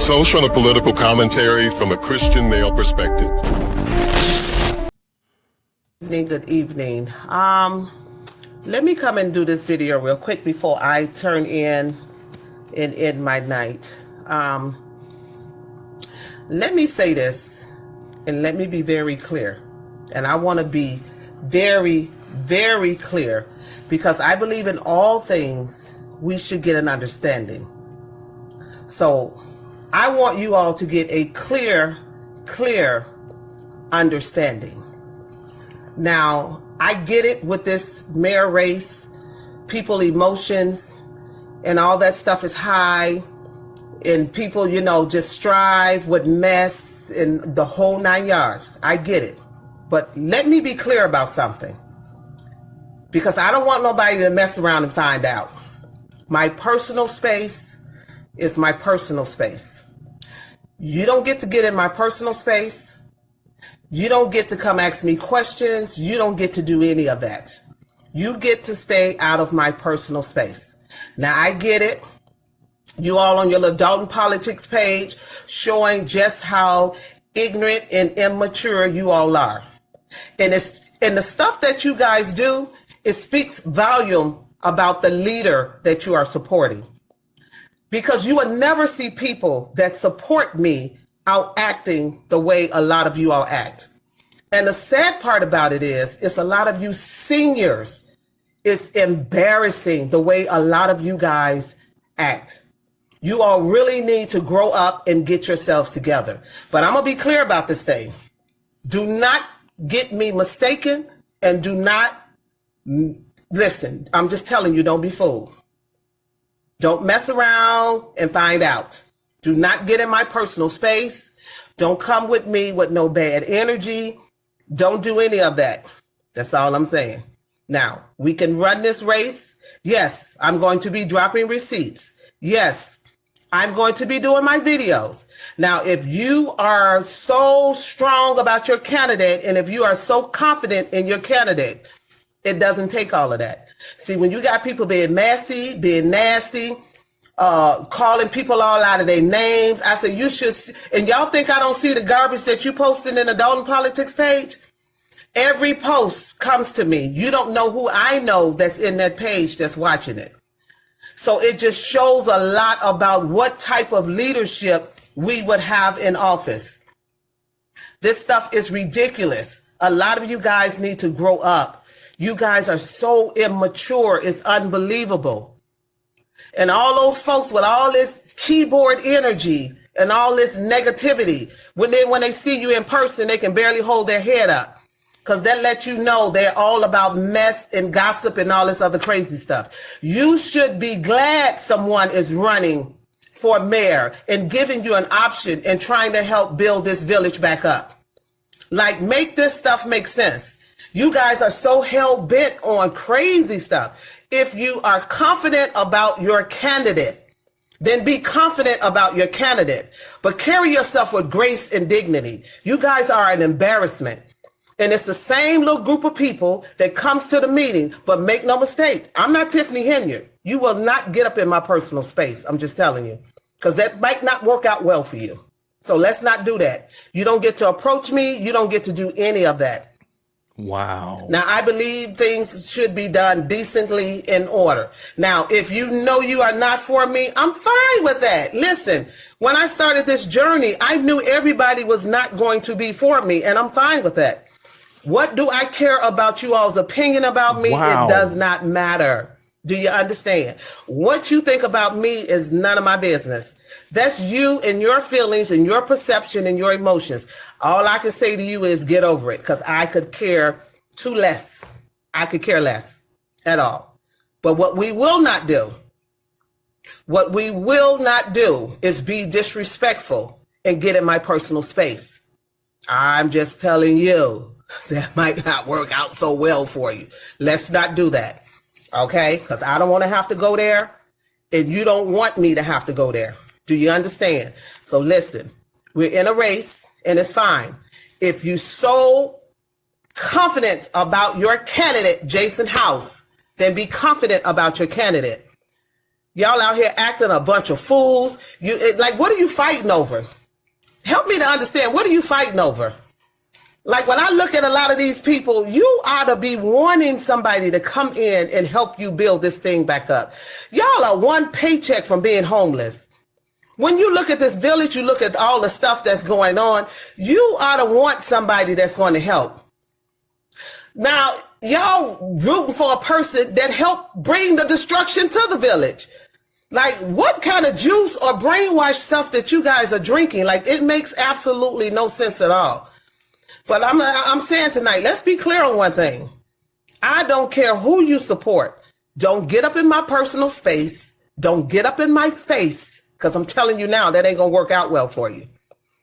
Social and political commentary from a Christian male perspective. Good evening. Let me come and do this video real quick before I turn in and end my night. Let me say this, and let me be very clear. And I want to be very, very clear, because I believe in all things we should get an understanding. So I want you all to get a clear understanding. Now, I get it with this mayor race, people emotions and all that stuff is high, and people, just strive with mess and the whole 9 yards. I get it. But let me be clear about something, because I don't want nobody to mess around and find out. My personal space is my personal space. You don't get to get in my personal space. You don't get to come ask me questions. You don't get to do any of that. You get to stay out of my personal space. Now, I get it. You all on your little Dolton politics page showing just how ignorant and immature you all are. And the stuff that you guys do, it speaks volume about the leader that you are supporting. Because you will never see people that support me out acting the way a lot of you all act. And the sad part about it is a lot of you seniors, it's embarrassing the way a lot of you guys act. You all really need to grow up and get yourselves together. But I'm going to be clear about this thing. Do not get me mistaken, and do not listen. I'm just telling you, don't be fooled. Don't mess around and find out. Do not get in my personal space. Don't come with me with no bad energy. Don't do any of that. That's all I'm saying. Now, we can run this race. Yes, I'm going to be dropping receipts. Yes, I'm going to be doing my videos. Now, if you are so strong about your candidate, and if you are so confident in your candidate, it doesn't take all of that. See, when you got people being messy, being nasty, calling people all out of their names, I say you should, and y'all think I don't see the garbage that you posted in the Dolton Politics page? Every post comes to me. You don't know who I know that's in that page that's watching it. So it just shows a lot about what type of leadership we would have in office. This stuff is ridiculous. A lot of you guys need to grow up. You guys are so immature. It's unbelievable. And all those folks with all this keyboard energy and all this negativity, when they see you in person, they can barely hold their head up. Because that lets you know they're all about mess and gossip and all this other crazy stuff. You should be glad someone is running for mayor and giving you an option and trying to help build this village back up. Like, make this stuff make sense. You guys are so hell-bent on crazy stuff. If you are confident about your candidate, then be confident about your candidate. But carry yourself with grace and dignity. You guys are an embarrassment. And it's the same little group of people that comes to the meeting. But make no mistake, I'm not Tiffany Henyard. You will not get up in my personal space. I'm just telling you, because that might not work out well for you. So let's not do that. You don't get to approach me. You don't get to do any of that. Wow. Now, I believe things should be done decently in order. Now, if you know you are not for me, I'm fine with that. Listen, when I started this journey, I knew everybody was not going to be for me, and I'm fine with that. What do I care about you all's opinion about me? Wow. It does not matter. Do you understand? What you think about me is none of my business. That's you and your feelings and your perception and your emotions. All I can say to you is get over it, because I could care too less. I could care less at all. But what we will not do is be disrespectful and get in my personal space. I'm just telling you, that might not work out so well for you. Let's not do that. Okay? Because I don't want to have to go there, and you don't want me to have to go there. Do you understand? So listen, we're in a race, and it's fine. If you're so confident about your candidate, Jason House, then be confident about your candidate. Y'all out here acting a bunch of fools. Like, what are you fighting over? Help me to understand. What are you fighting over? Like, when I look at a lot of these people, you ought to be wanting somebody to come in and help you build this thing back up. Y'all are one paycheck from being homeless. When you look at this village, you look at all the stuff that's going on, you ought to want somebody that's going to help. Now, y'all rooting for a person that helped bring the destruction to the village. Like, what kind of juice or brainwash stuff that you guys are drinking? Like, it makes absolutely no sense at all. But I'm saying tonight, let's be clear on one thing. I don't care who you support. Don't get up in my personal space. Don't get up in my face, because I'm telling you now, that ain't going to work out well for you.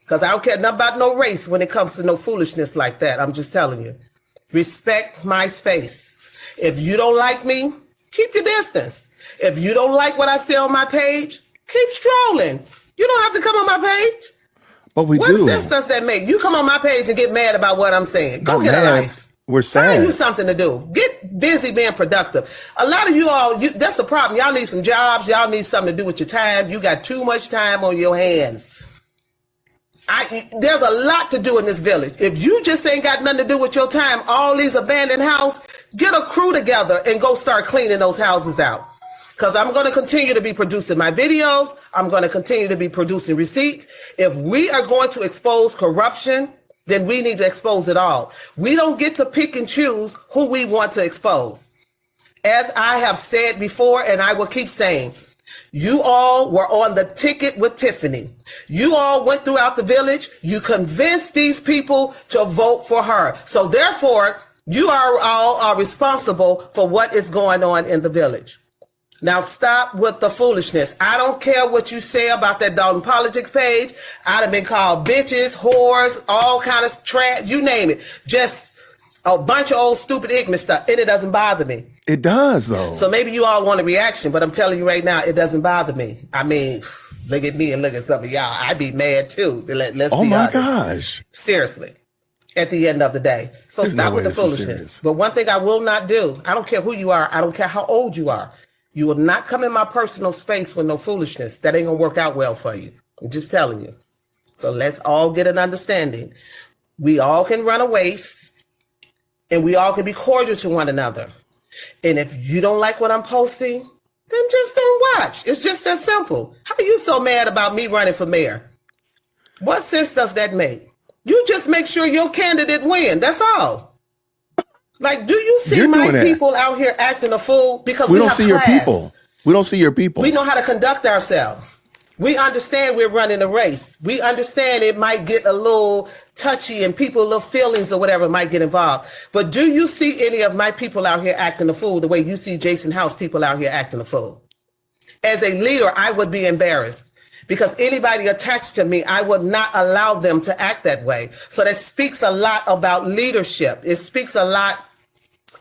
Because I don't care nothing about no race when it comes to no foolishness like that. I'm just telling you. Respect my space. If you don't like me, keep your distance. If you don't like what I say on my page, keep scrolling. You don't have to come on my page. But we what do. What sense does that make? You come on my page and get mad about what I'm saying. Go get a life. We're sad. Find you something to do. Get busy being productive. A lot of you all, that's the problem. Y'all need some jobs. Y'all need something to do with your time. You got too much time on your hands. There's a lot to do in this village. If you just ain't got nothing to do with your time, all these abandoned houses, get a crew together and go start cleaning those houses out. Because I'm going to continue to be producing my videos. I'm going to continue to be producing receipts. If we are going to expose corruption, then we need to expose it all. We don't get to pick and choose who we want to expose. As I have said before, and I will keep saying, you all were on the ticket with Tiffany. You all went throughout the village. You convinced these people to vote for her. So therefore, you all are responsible for what is going on in the village. Now stop with the foolishness. I don't care what you say about that Dolton Politics page. I'd have been called bitches, whores, all kind of trash, you name it. Just a bunch of old stupid ignorant stuff, and it doesn't bother me. It does, though. So maybe you all want a reaction, but I'm telling you right now, it doesn't bother me. I mean, look at me and look at some of y'all. I'd be mad too. Let's be honest. Oh my gosh. Seriously. At the end of the day. So stop with the foolishness. But one thing I will not do, I don't care who you are. I don't care how old you are. You will not come in my personal space with no foolishness. That ain't gonna work out well for you. I'm just telling you. So let's all get an understanding. We all can run a race, and we all can be cordial to one another. And if you don't like what I'm posting, then just don't watch. It's just that simple. How are you so mad about me running for mayor? What sense does that make? You just make sure your candidate win. That's all. Like, do you see my people out here acting a fool? Because we don't see your people. We don't see your people. We know how to conduct ourselves. We understand we're running a race. We understand it might get a little touchy and people, little feelings or whatever might get involved. But do you see any of my people out here acting a fool the way you see Jason House people out here acting a fool? As a leader, I would be embarrassed. Because anybody attached to me, I would not allow them to act that way. So that speaks a lot about leadership. It speaks a lot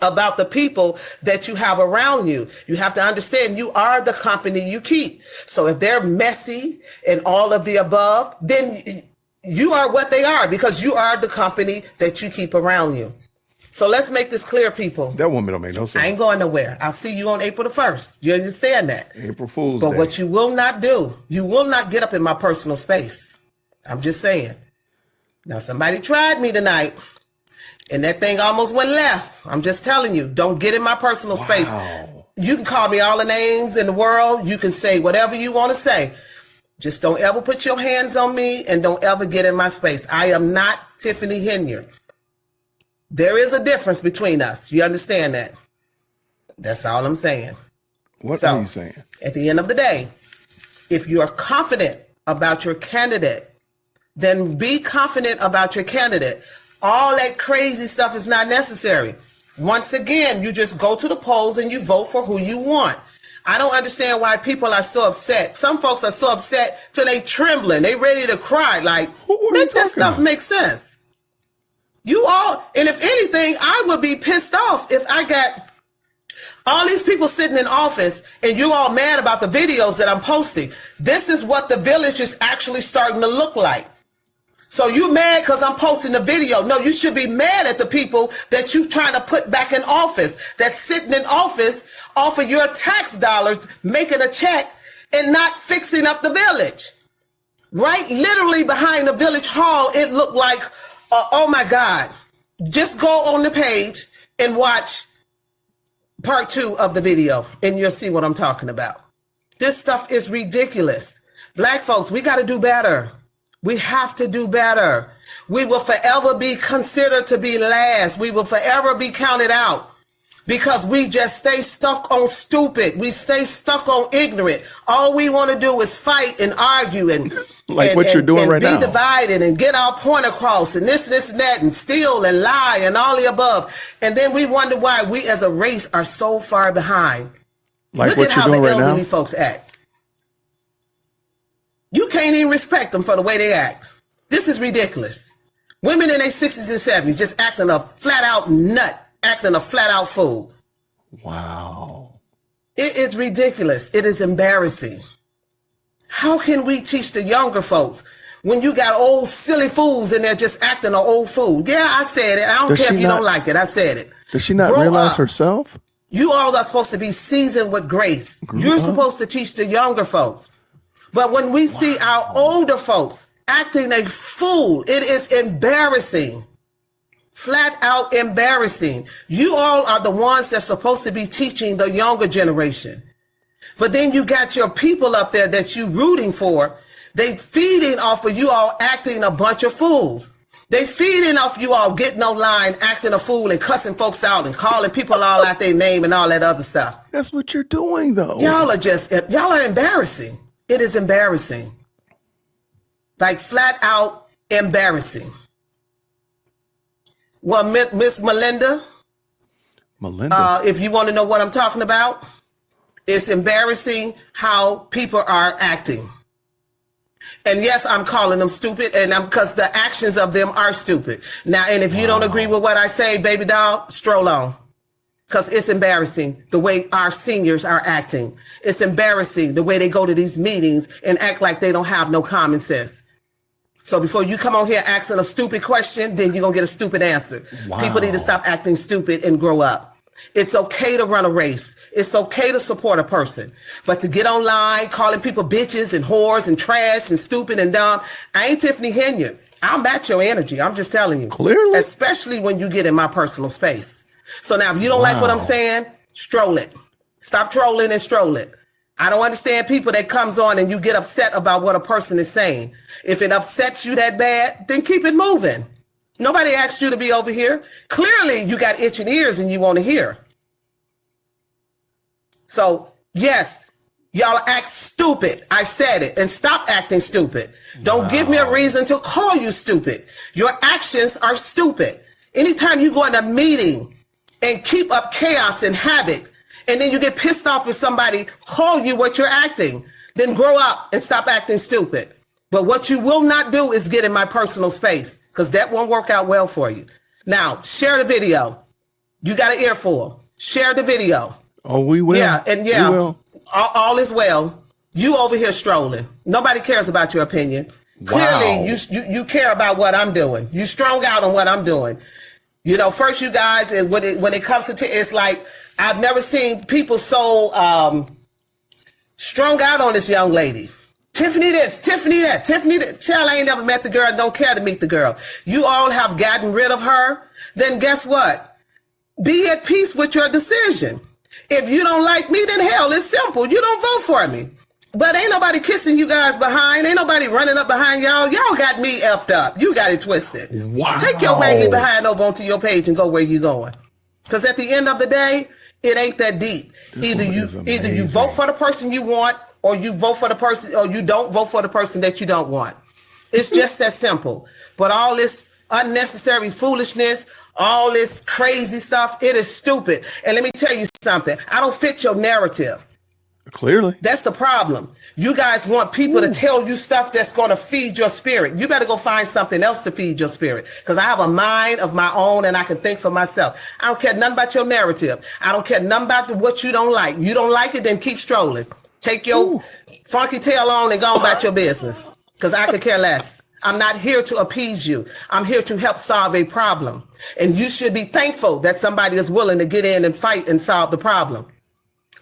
about the people that you have around you. You have to understand you are the company you keep. So if they're messy and all of the above, then you are what they are because you are the company that you keep around you. So let's make this clear, people. That woman don't make no sense. I ain't going nowhere. I'll see you on April the 1st. You understand that? April Fool's But Day. what you will not do, you will not get up in my personal space. I'm just saying. Now, somebody tried me tonight. And that thing almost went left. I'm just telling you, don't get in my personal space. You can call me all the names in the world. You can say whatever you want to say. Just don't ever put your hands on me and don't ever get in my space. I am not Tiffany Henyard. There is a difference between us. You understand that? That's all I'm saying. What are you saying? At the end of the day, if you are confident about your candidate, then be confident about your candidate. All that crazy stuff is not necessary. Once again, you just go to the polls and you vote for who you want. I don't understand why people are so upset. Some folks are so upset till they trembling. They ready to cry. Like, make this stuff make sense. You all, and if anything, I would be pissed off if I got all these people sitting in office and you all mad about the videos that I'm posting. This is what the village is actually starting to look like. So you mad because I'm posting a video? No, you should be mad at the people that you trying to put back in office, that's sitting in office off of your tax dollars, making a check and not fixing up the village. Right? Literally behind the village hall, it looked like, oh my God. Just go on the page and watch part 2 of the video and you'll see what I'm talking about. This stuff is ridiculous. Black folks, we got to do better. We have to do better. We will forever be considered to be last. We will forever be counted out because we just stay stuck on stupid. We stay stuck on ignorant. All we want to do is fight and argue and like what you're doing right now. Be divided and get our point across and this and that and steal and lie and all the above. And then we wonder why we as a race are so far behind. Like Look what at you're how doing the right elderly now. folks act. You can't even respect them for the way they act. This is ridiculous. Women in their 60s and 70s just acting a flat out nut, acting a flat out fool. Wow. It is ridiculous. It is embarrassing. How can we teach the younger folks when you got old silly fools and they're just acting an old fool? Yeah, I said it. I don't care if you don't like it. I said it. Does she not Grow realize up. herself? You all are supposed to be seasoned with grace. You're supposed to teach the younger folks. But when we see our older folks acting a fool, it is embarrassing. Flat out embarrassing. You all are the ones that's supposed to be teaching the younger generation. But then you got your people up there that you rooting for. They feeding off of you all acting a bunch of fools. They feeding off you all getting online, acting a fool and cussing folks out and calling people all out their name and all that other stuff. That's what you're doing, though. Y'all are embarrassing. It is embarrassing. Like flat out embarrassing. Well, Miss Melinda, if you want to know what I'm talking about, it's embarrassing how people are acting. And yes, I'm calling them stupid, and because the actions of them are stupid. Now, and if you don't agree with what I say, baby doll, stroll on. Because it's embarrassing the way our seniors are acting. It's embarrassing the way they go to these meetings and act like they don't have no common sense. So before you come on here asking a stupid question, then you're going to get a stupid answer. Wow. People need to stop acting stupid and grow up. It's okay to run a race. It's okay to support a person. But to get online calling people bitches and whores and trash and stupid and dumb, I ain't Tiffany Henyon. I'll match your energy. I'm just telling you. Clearly. Especially when you get in my personal space. So now if you don't like what I'm saying, stroll it. Stop trolling and stroll it. I don't understand people that comes on and you get upset about what a person is saying. If it upsets you that bad, then keep it moving. Nobody asked you to be over here. Clearly you got itching ears and you want to hear. So yes, y'all act stupid. I said it. And stop acting stupid. Don't give me a reason to call you stupid. Your actions are stupid. Anytime you go in a meeting and keep up chaos and havoc, and then you get pissed off if somebody call you what you're acting, then grow up and stop acting stupid. But what you will not do is get in my personal space, because that won't work out well for you. Now, share the video. You got an earful. Share the video. Oh, we will. Yeah, and yeah, we will. All is well. You over here strolling. Nobody cares about your opinion. Wow. Clearly, you care about what I'm doing. You strung out on what I'm doing. You know, first you guys, and when it comes to it's like, I've never seen people so strung out on this young lady. Tiffany this, Tiffany that, Tiffany that. Child, I ain't never met the girl, don't care to meet the girl. You all have gotten rid of her, then guess what? Be at peace with your decision. If you don't like me, then hell, it's simple. You don't vote for me. But ain't nobody kissing you guys behind. Ain't nobody running up behind y'all. Y'all got me effed up. You got it twisted. Wow. Take your raggedy behind over onto your page and go where you going. Because at the end of the day, it ain't that deep. Either you vote for the person you want, or you vote for the person, or you don't vote for the person that you don't want. It's just that simple. But all this unnecessary foolishness, all this crazy stuff, it is stupid. And let me tell you something. I don't fit your narrative. Clearly. That's the problem. You guys want people to tell you stuff that's going to feed your spirit. You better go find something else to feed your spirit, because I have a mind of my own and I can think for myself. I don't care nothing about your narrative. I don't care nothing about what you don't like. You don't like it, then keep strolling. Take your funky tail on and go on about your business, because I could care less. I'm not here to appease you. I'm here to help solve a problem. And you should be thankful that somebody is willing to get in and fight and solve the problem.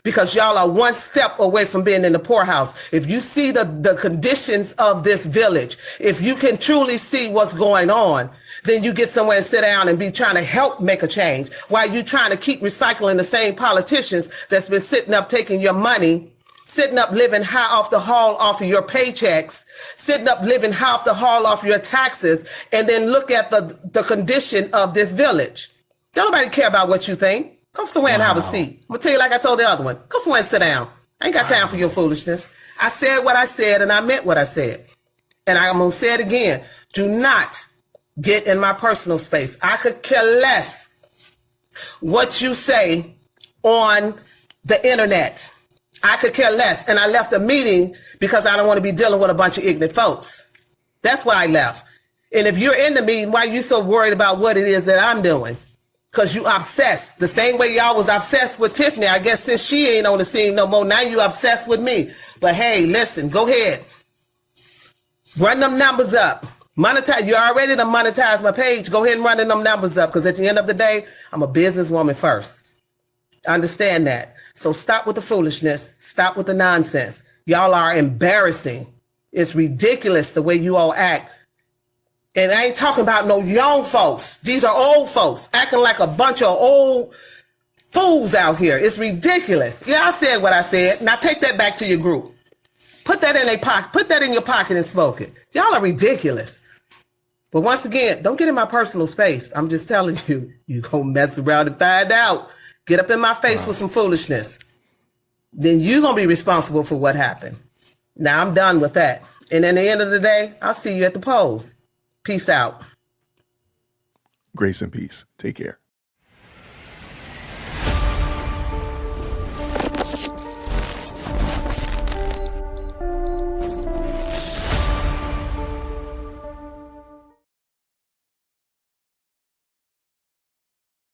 Because y'all are one step away from being in the poorhouse. If you see the conditions of this village, if you can truly see what's going on, then you get somewhere and sit down and be trying to help make a change while you trying to keep recycling the same politicians that's been sitting up taking your money, sitting up living high off the haul off of your paychecks, sitting up living high off the haul off your taxes, and then look at the condition of this village. Don't nobody care about what you think. Go somewhere and have a seat. I'm going to tell you like I told the other one. Go somewhere and sit down. I ain't got time for your foolishness. I said what I said, and I meant what I said. And I'm going to say it again. Do not get in my personal space. I could care less what you say on the internet. I could care less. And I left the meeting because I don't want to be dealing with a bunch of ignorant folks. That's why I left. And if you're in the meeting, why are you so worried about what it is that I'm doing? Because you obsessed. The same way y'all was obsessed with Tiffany. I guess since she ain't on the scene no more, now you obsessed with me. But hey, listen, go ahead. Run them numbers up. Monetize. You're already to monetize my page. Go ahead and run them numbers up. Because at the end of the day, I'm a businesswoman first. Understand that. So stop with the foolishness. Stop with the nonsense. Y'all are embarrassing. It's ridiculous the way you all act. And I ain't talking about no young folks. These are old folks acting like a bunch of old fools out here. It's ridiculous. Yeah, I said what I said. Now take that back to your group. Put that in a pocket. Put that in your pocket and smoke it. Y'all are ridiculous. But once again, don't get in my personal space. I'm just telling you, you gonna mess around and find out. Get up in my face with some foolishness. Then you're gonna be responsible for what happened. Now I'm done with that. And at the end of the day, I'll see you at the polls. Peace out. Grace and peace. Take care.